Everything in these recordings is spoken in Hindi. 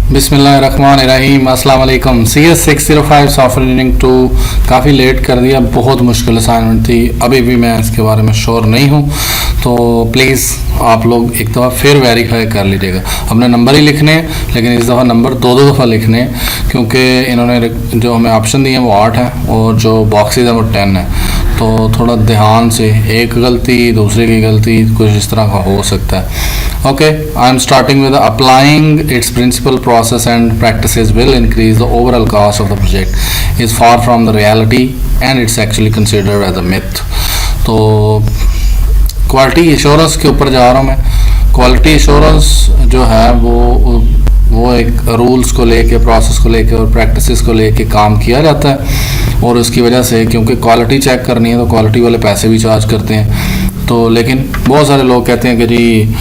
बिस्मिल्लाहिर्रहमानिर्रहीम। अस्सलाम वालेकुम। CS605 सॉफ्टवेयर इंजीनियरिंग 2 काफ़ी लेट कर दिया, बहुत मुश्किल असाइनमेंट थी, अभी भी मैं इसके बारे में श्योर नहीं हूँ, तो प्लीज़ आप लोग एक दफ़ा फिर वेरीफाई कर लीजिएगा। अपने नंबर ही लिखने हैं, लेकिन इस दफ़ा नंबर दो दफ़ा लिखने हैं, क्योंकि इन्होंने जो हमें ऑप्शन दिए हैं वो 8 है और जो बॉक्सेज हैं वो 10 है, तो थोड़ा ध्यान से, एक गलती दूसरे की गलती कुछ इस तरह का हो सकता है। Okay, I am starting with applying its principal process and practices will increase the overall cost of the project is far from the reality and it's actually considered as a myth. तो क्वालिटी एश्योरेंस के ऊपर जा रहा हूँ मैं। क्वालिटी एश्योरेंस जो है वो एक रूल्स को लेके, प्रोसेस को लेके और प्रैक्टिसेस को लेके काम किया जाता है, और उसकी वजह से क्योंकि क्वालिटी चेक करनी है तो क्वालिटी वाले पैसे भी चार्ज करते हैं। तो लेकिन बहुत सारे लोग कहते हैं कि जी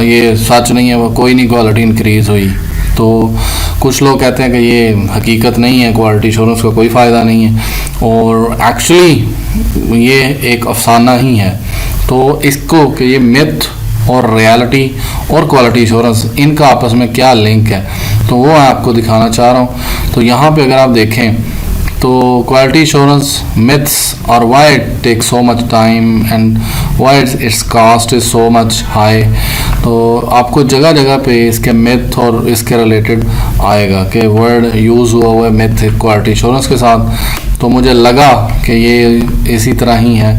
ये सच नहीं है, वो कोई नहीं क्वालिटी इंक्रीज़ हुई। तो कुछ लोग कहते हैं कि ये हकीकत नहीं है, क्वालिटी एश्योरेंस का कोई फ़ायदा नहीं है, और एक्चुअली ये एक अफसाना ही है। तो इसको कि ये मिथ और रियलिटी और क्वालिटी एश्योरेंस, इनका आपस में क्या लिंक है, तो वो मैं आपको दिखाना चाह रहा हूँ। तो यहाँ पे अगर आप देखें तो क्वालिटी एश्योरेंस मिथ्स और why it take so much time and why its cost is so much high, तो आपको जगह जगह पे इसके मिथ और इसके रिलेटेड आएगा कि वर्ड यूज़ हुआ है मिथ क्वालिटी एश्योरेंस के साथ। तो मुझे लगा कि ये इसी तरह ही है,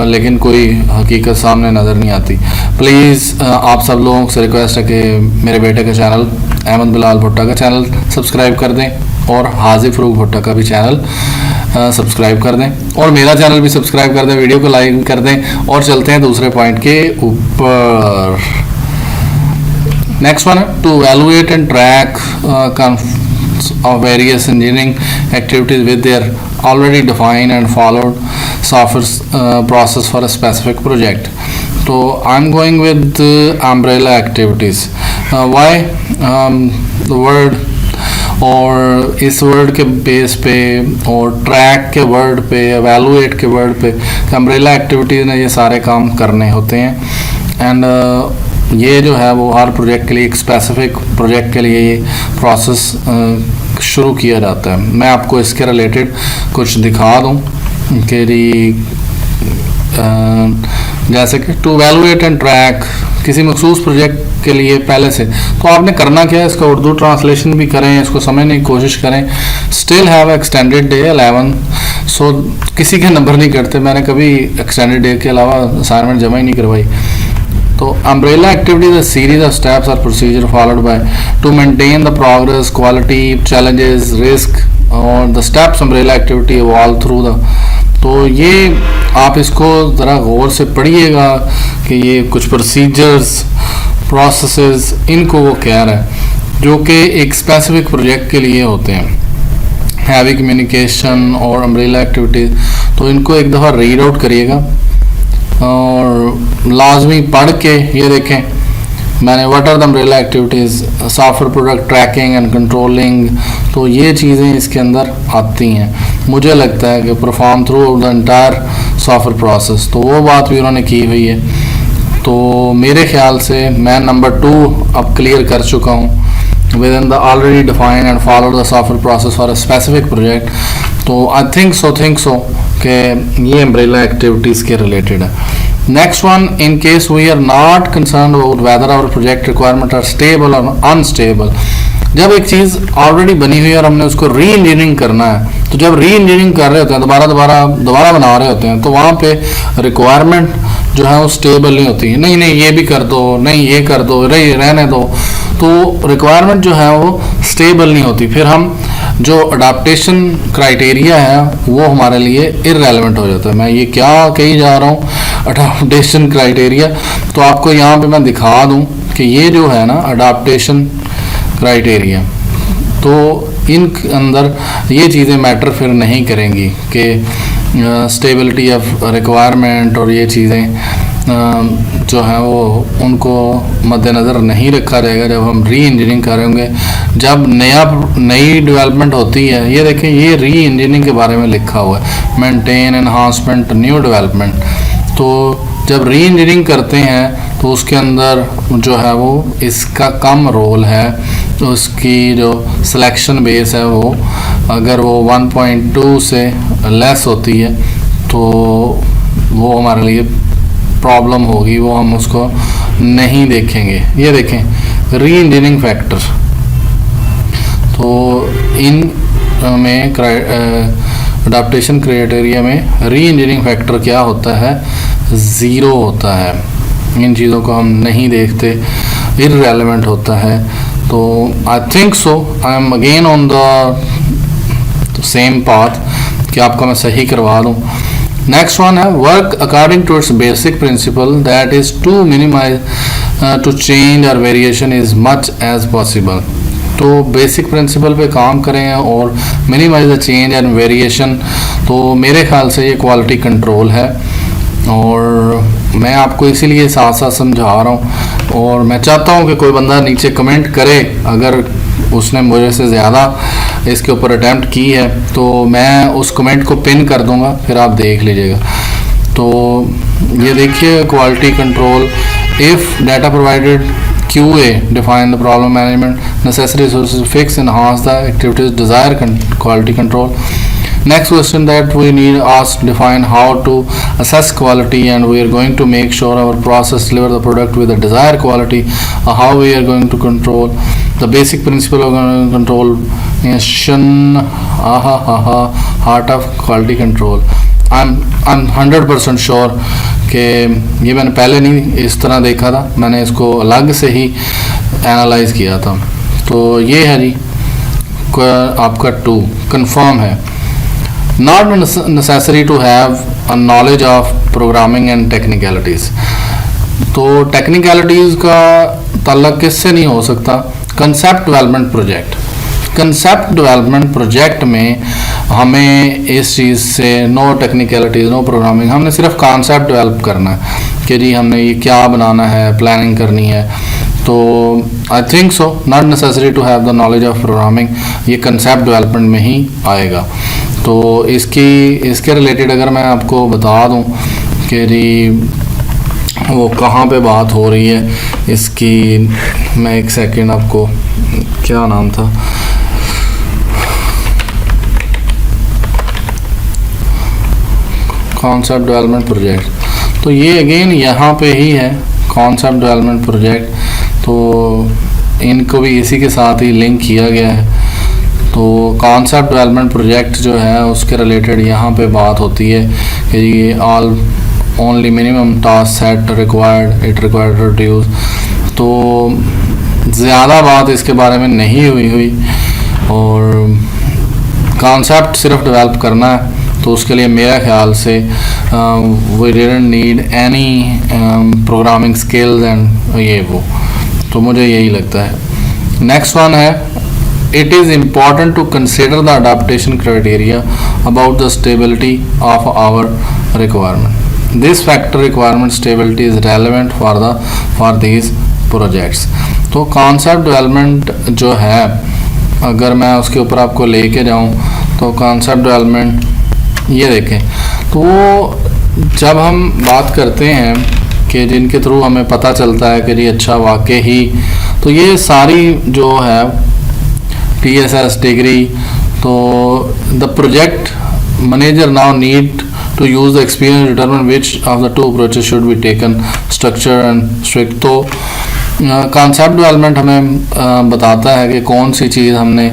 लेकिन कोई हकीकत सामने नज़र नहीं आती। प्लीज़ आप सब लोगों से रिक्वेस्ट है कि मेरे बेटे का चैनल अहमद बिलाल भुट्टा का चैनल सब्सक्राइब कर दें और हाजी फ़रूक भुट्टा का भी चैनल सब्सक्राइब कर दें, और मेरा चैनल भी सब्सक्राइब कर दें, वीडियो को लाइक कर दें, और चलते हैं दूसरे पॉइंट के ऊपर। नेक्स्ट वन है to evaluate and track of various engineering activities with their already defined and followed software process for a specific project. So I'm going with umbrella activities. Why the word और इस वर्ड के बेस पे और ट्रैक के वर्ड पे, एवेलुएट के वर्ड पे, अम्ब्रेला एक्टिविटीज़ ने ये सारे काम करने होते हैं। एंड ये जो है वो हर प्रोजेक्ट के लिए, एक स्पेसिफिक प्रोजेक्ट के लिए ये प्रोसेस शुरू किया जाता है। मैं आपको इसके रिलेटेड कुछ दिखा दूँ कि जैसे कि टू एवेलुएट एंड ट्रैक किसी मखसूस प्रोजेक्ट के लिए पहले से, तो आपने करना क्या है, इसका उर्दू ट्रांसलेशन भी करें, इसको समझने की कोशिश करें। स्टिल हैव एक्सटेंडेड डे 11, सो किसी के नंबर नहीं करते, मैंने कभी एक्सटेंडेड डे के अलावा असाइनमेंट जमा ही नहीं करवाई। तो umbrella activity is a series of steps और procedure followed by to maintain the progress, quality, challenges, risk, और the steps umbrella activity involve through the. तो ये आप इसको ज़रा गौर से पढ़िएगा कि ये कुछ प्रोसीजर्स, प्रोसेसेस, इनको वो कह रहा है जो कि एक स्पेसिफिक प्रोजेक्ट के लिए होते हैं। हैवी कम्युनिकेशन और अम्ब्रेला एक्टिविटीज़, तो इनको एक दफ़ा रीड आउट करिएगा और लाजमी पढ़ के ये देखें मैंने what are the umbrella activities, software product tracking and controlling, तो ये चीज़ें इसके अंदर आती हैं। मुझे लगता है कि perform through the entire software process, तो वो बात भी उन्होंने की हुई है। तो मेरे ख्याल से मैं नंबर 2 अब क्लियर कर चुका हूँ within the already defined and follow the software process for a specific project. तो आई थिंक सो कि ये अम्ब्रेला एक्टिविटीज़ के रिलेटेड है। Next one, in case we are not concern about whether our project requirement are stable और अनस्टेबल। जब एक चीज़ ऑलरेडी बनी हुई है और हमने उसको री इंजीनियरिंग करना है, तो जब री इंजीनियरिंग कर रहे होते हैं, दोबारा बना रहे होते हैं, तो वहाँ पे रिक्वायरमेंट जो है वो स्टेबल नहीं होती। नहीं ये भी कर दो, नहीं ये कर दो, रहने दो, तो रिक्वायरमेंट जो है वो स्टेबल नहीं होती। फिर हम जो अडाप्टेशन क्राइटेरिया है वो हमारे लिए इररेलेवेंट हो जाता है। मैं ये क्या कही जा रहा हूँ, अडाप्टेशन क्राइटेरिया, तो आपको यहाँ पे मैं दिखा दूँ कि ये जो है ना अडाप्टेशन क्राइटेरिया, तो इन अंदर ये चीज़ें मैटर फिर नहीं करेंगी कि स्टेबिलिटी ऑफ रिक्वायरमेंट और ये चीज़ें जो हैं वो उनको मद्देनज़र नहीं रखा जाएगा जब हम री इंजीनियरिंग करेंगे। जब नई डेवलपमेंट होती है, ये देखें ये री इंजीनियरिंग के बारे में लिखा हुआ है, मेंटेन, एनहांसमेंट, न्यू डेवलपमेंट। तो जब री इंजीनियरिंग करते हैं तो उसके अंदर जो है वो इसका कम रोल है, उसकी जो सिलेक्शन बेस है वो अगर वो 1.2 से लेस होती है तो वो हमारे लिए प्रॉब्लम होगी, वो हम उसको नहीं देखेंगे। ये देखें री इंजीनियरिंग फैक्टर, तो इन में अडाप्टेशन क्राइटेरिया में री इंजीनियरिंग फैक्टर क्या होता है, 0 होता है। इन चीज़ों को हम नहीं देखते, इररेलेवेंट होता है। तो I think so I am again on the same path कि आपको मैं सही करवा दूँ। नेक्स्ट वन है work according to its basic principle that is to minimise to change और variation is much as possible. तो बेसिक प्रिंसिपल पे काम करें और minimise the change and variation, तो मेरे ख्याल से ये क्वालिटी कंट्रोल है और मैं आपको इसीलिए साथ साथ समझा रहा हूँ। और मैं चाहता हूँ कि कोई बंदा नीचे कमेंट करे अगर उसने मुझे से ज़्यादा इसके ऊपर अटैम्प्ट की है तो मैं उस कमेंट को पिन कर दूँगा, फिर आप देख लीजिएगा। तो ये देखिए quality control, if data provided QA define the problem management, necessary resources fix, enhance the activities, desire quality control. Next question that we need us to define how to assess quality, and we are going to make sure our process deliver the product with the desired quality. How we are going to control the basic principle of control, heart of quality control. I'm 100% sure कि ये मैंने पहले नहीं इस तरह देखा था, मैंने इसको अलग से ही एनालाइज किया था। तो ये है जी आपका 2 कंफर्म है। Not necessary to have a knowledge of programming and technicalities. तो टेक्निकलिटीज़ का ताल्लुक किससे नहीं हो सकता, concept development project. Concept development project में हमें इस चीज़ से नो टेक्निकलिटीज़ नो प्रोग्रामिंग, हमने सिर्फ कॉन्सेप्ट डेवलप करना है कि जी हमने ये क्या बनाना है, प्लानिंग करनी है। तो I think so not necessary to have the knowledge of programming, ये कंसेप्ट डेवलपमेंट में ही आएगा। तो इसके रिलेटेड अगर मैं आपको बता दूं कि जी वो कहाँ पे बात हो रही है इसकी, मैं एक सेकंड आपको, क्या नाम था, कॉन्सेप्ट डेवलपमेंट प्रोजेक्ट, तो ये अगेन यहाँ पे ही है कॉन्सेप्ट डेवलपमेंट प्रोजेक्ट। तो इनको भी इसी के साथ ही लिंक किया गया है। तो कॉन्सेप्ट डेवलपमेंट प्रोजेक्ट जो है उसके रिलेटेड यहाँ पे बात होती है कि ये all only minimum task set required, it required reduce. तो ज़्यादा बात इसके बारे में नहीं हुई और कॉन्सेप्ट सिर्फ डेवलप करना है, तो उसके लिए मेरा ख्याल से we didn't need any programming skills and ये वो, तो मुझे यही लगता है। नेक्स्ट वन है it is important to consider the adaptation criteria about the stability of our requirement. This factor requirement stability is relevant for these projects. तो कॉन्सेप्ट डेवलपमेंट जो है अगर मैं उसके ऊपर आपको लेके जाऊँ तो कॉन्सेप्ट डेवलपमेंट ये देखें, तो जब हम बात करते हैं कि जिनके थ्रू हमें पता चलता है कि जी अच्छा वाकई ही, तो ये सारी जो है TSS डिग्री, तो the project manager now need to use the experience to determine which of the two approaches should be taken, structure and strict। तो कॉन्सेप्ट डेवलपमेंट हमें बताता है कि कौन सी चीज़ हमने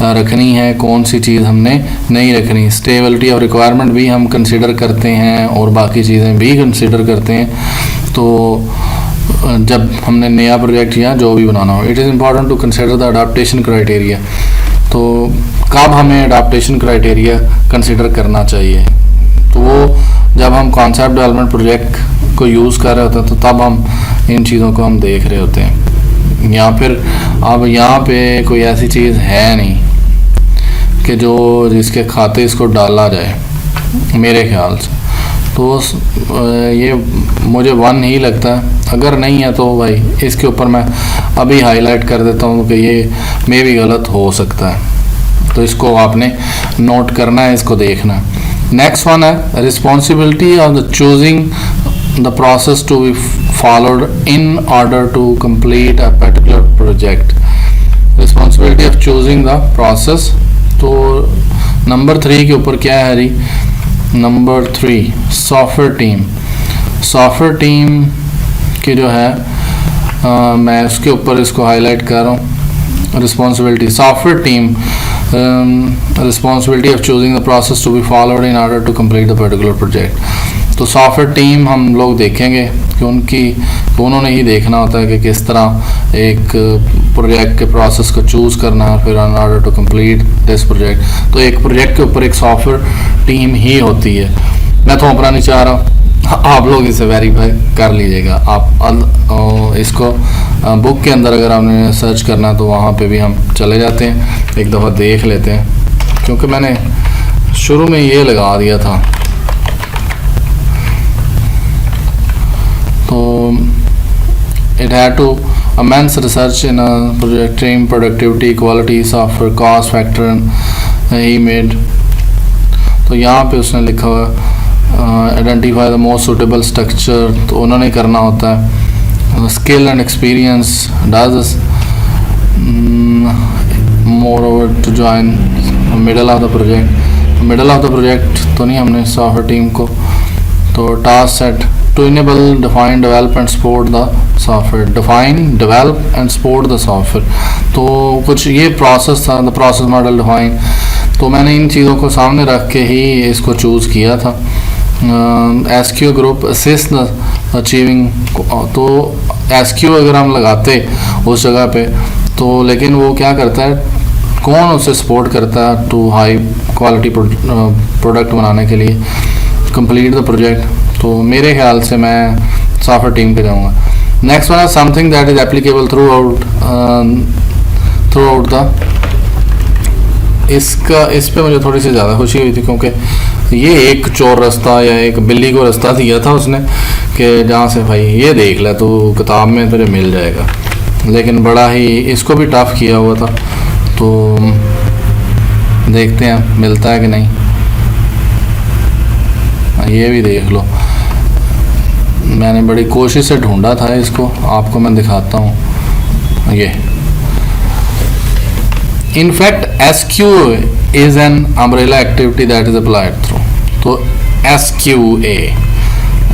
रखनी है, कौन सी चीज़ हमने नहीं रखनी। स्टेबिलिटी ऑफ रिक्वायरमेंट भी हम कंसिडर करते हैं और बाकी चीज़ें भी कंसिडर करते हैं। तो जब हमने नया प्रोजेक्ट या जो भी बनाना हो, it is important to consider the adaptation criteria. तो कब हमें अडाप्टेशन क्राइटेरिया कंसिडर करना चाहिए, तो वो जब हम कॉन्सेप्ट डेवलपमेंट प्रोजेक्ट को यूज़ कर रहे होते हैं तो तब हम इन चीज़ों को हम देख रहे होते हैं। या फिर अब यहाँ पे कोई ऐसी चीज़ है नहीं कि जो जिसके खाते इसको डाला जाए मेरे ख्याल से। तो ये मुझे 1 ही लगता है, अगर नहीं है तो भाई इसके ऊपर मैं अभी हाईलाइट कर देता हूँ कि ये मे भी गलत हो सकता है। तो इसको आपने नोट करना है, इसको देखना है। नेक्स्ट वन है responsibility of the choosing the process to be followed in order to complete a particular project. Responsibility of choosing the process. तो नंबर 3 के ऊपर क्या है Hari? Number 3 software team. Software team की जो है मैं उसके ऊपर इसको हाईलाइट कर रहा हूँ। Responsibility software team, responsibility of choosing the process to be followed in order to complete the particular project. तो सॉफ्टवेयर टीम हम लोग देखेंगे कि उन्होंने ही देखना होता है कि किस तरह एक प्रोजेक्ट के प्रोसेस को चूज़ करना है, फिर in order to complete this project. तो एक प्रोजेक्ट के ऊपर एक सॉफ्टवेयर टीम ही होती है। मैं थोपना नहीं चाह रहा, आप लोग इसे वेरीफाई कर लीजिएगा। आप इसको बुक के अंदर अगर आपने सर्च करना तो वहाँ पे भी हम चले जाते हैं, एक दफ़ा देख लेते हैं, क्योंकि मैंने शुरू में ये लगा दिया था। तो it had to immense research in a project team, productivity, quality, software, cost factor he made। तो यहाँ पे उसने लिखा हुआ identify the most suitable structure, तो उन्होंने करना होता है। Skill and experience does more over to join middle of the project. Middle of the project तो नहीं हमने सॉफ्टवेयर टीम को। तो task set to enable, define, develop and support the software। define, develop and support the software। तो कुछ ये प्रोसेस था, the process model define। तो मैंने इन चीज़ों को सामने रख के ही इसको चूज़ किया था। SQ group assist the achieving। तो SQ अगर हम लगाते उस जगह पे तो, लेकिन वो क्या करता है, कौन उसे सपोर्ट करता है टू हाई क्वालिटी प्रोडक्ट बनाने के लिए, कंप्लीट द प्रोजेक्ट। तो मेरे ख्याल से मैं सॉफ्टवेयर टीम पे जाऊँगा। नेक्स्ट वन है something that is applicable through out the. इस पे मुझे थोड़ी सी ज़्यादा खुशी हुई थी, क्योंकि ये एक चोर रास्ता या एक बिल्ली को रास्ता दिया था उसने कि जहाँ से भाई ये देख ले तो किताब में तुझे मिल जाएगा, लेकिन बड़ा ही इसको भी टफ किया हुआ था। तो देखते हैं मिलता है कि नहीं। ये भी देख लो, मैंने बड़ी कोशिश से ढूंढा था इसको, आपको मैं दिखाता हूँ। ये in fact SQA is an umbrella activity that is applied through। तो SQA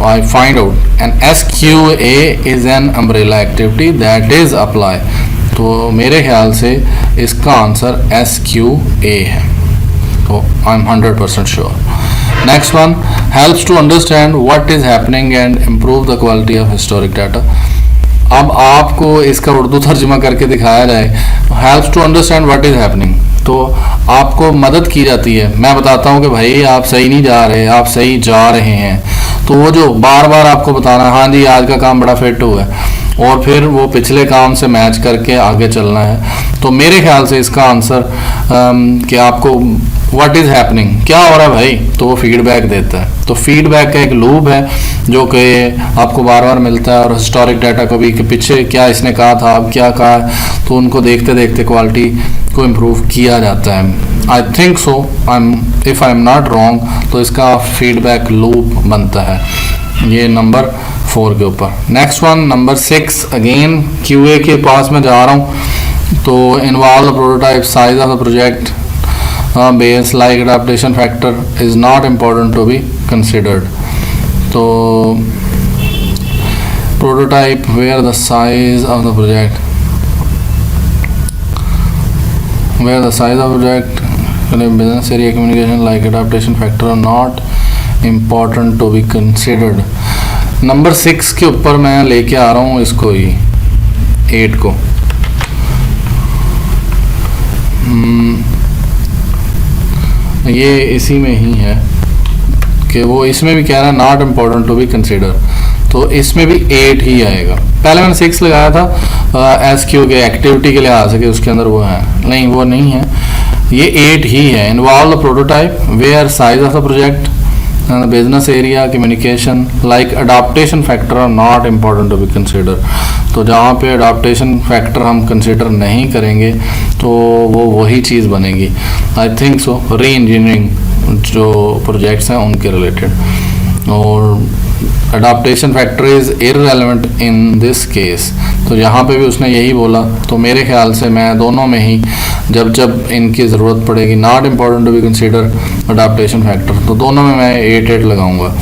I find out and SQA is an umbrella activity that is applied। तो मेरे ख्याल से इसका आंसर SQA है। तो I am 100% sure। Next one helps to understand what is happening and improve the quality of historic data। अब आपको इसका उर्दू तर्जुमा करके दिखाया जाए, helps to understand what is happening। तो आपको मदद की जाती है। मैं बताता हूँ कि भाई आप सही नहीं जा रहे, आप सही जा रहे हैं। तो वो जो बार बार आपको बताना, हाँ जी आज का काम बड़ा फिट हुआ है, और फिर वो पिछले काम से मैच करके आगे चलना है। तो मेरे ख्याल से इसका आंसर कि आपको व्हाट इज़ हैपनिंग, क्या हो रहा है भाई, तो वो फीडबैक देता है। तो फीडबैक का एक लूप है जो कि आपको बार बार मिलता है, और हिस्टोरिक डाटा को भी कि पीछे क्या इसने कहा था, अब क्या कहा, तो उनको देखते देखते क्वालिटी को इम्प्रूव किया जाता है। आई think so, if I am not wrong, तो इसका फीडबैक लूप बनता है। ये नंबर 4 के ऊपर। Next one number 6, again QA के पास मैं जा रहा हूँ। तो involve the prototype, size of the project, base like adaptation factor is not important to be considered. तो prototype where the size of the project, where the size of project, business area, communication like adaptation factor are not important to be considered. Number 6 के ऊपर मैं लेके आ रहा हूँ इसको ही, 8 को। ये इसी में ही है कि वो इसमें भी कह रहा है not important to be consider, तो इसमें भी 8 ही आएगा। पहले मैंने 6 लगाया था SQ के एक्टिविटी के लिहाज से कि उसके अंदर वो है, नहीं वो नहीं है, ये 8 ही है। Involve the prototype, where size of the project, business area, communication like adaptation factor are not important to be consider. तो जहाँ पे अडाप्टेशन फैक्टर हम कंसिडर नहीं करेंगे तो वो वही चीज़ बनेगी। आई थिंक सो, री इंजीनियरिंग जो प्रोजेक्ट्स हैं उनके रिलेटेड, और adaptation factor is irrelevant in this case, तो यहाँ पे भी उसने यही बोला। तो मेरे ख्याल से मैं दोनों में ही जब जब इनकी ज़रूरत पड़ेगी, not important to be consider adaptation factor, तो दोनों में मैं 8 लगाऊंगा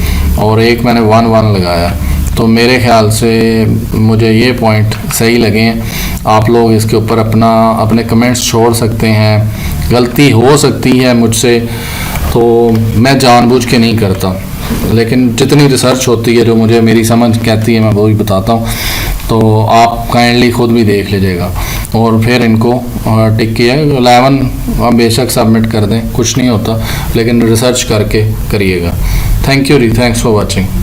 और एक मैंने 1 लगाया। तो मेरे ख्याल से मुझे ये पॉइंट सही लगे हैं। आप लोग इसके ऊपर अपने कमेंट्स छोड़ सकते हैं, गलती हो सकती है मुझसे, तो मैं जानबूझ के नहीं करता, लेकिन जितनी रिसर्च होती है जो मुझे मेरी समझ कहती है मैं वही बताता हूँ। तो आप काइंडली खुद भी देख लीजिएगा और फिर इनको टिक किया 11 आप बेशक सबमिट कर दें, कुछ नहीं होता, लेकिन रिसर्च करके करिएगा। थैंक यू री, थैंक्स फॉर वॉचिंग।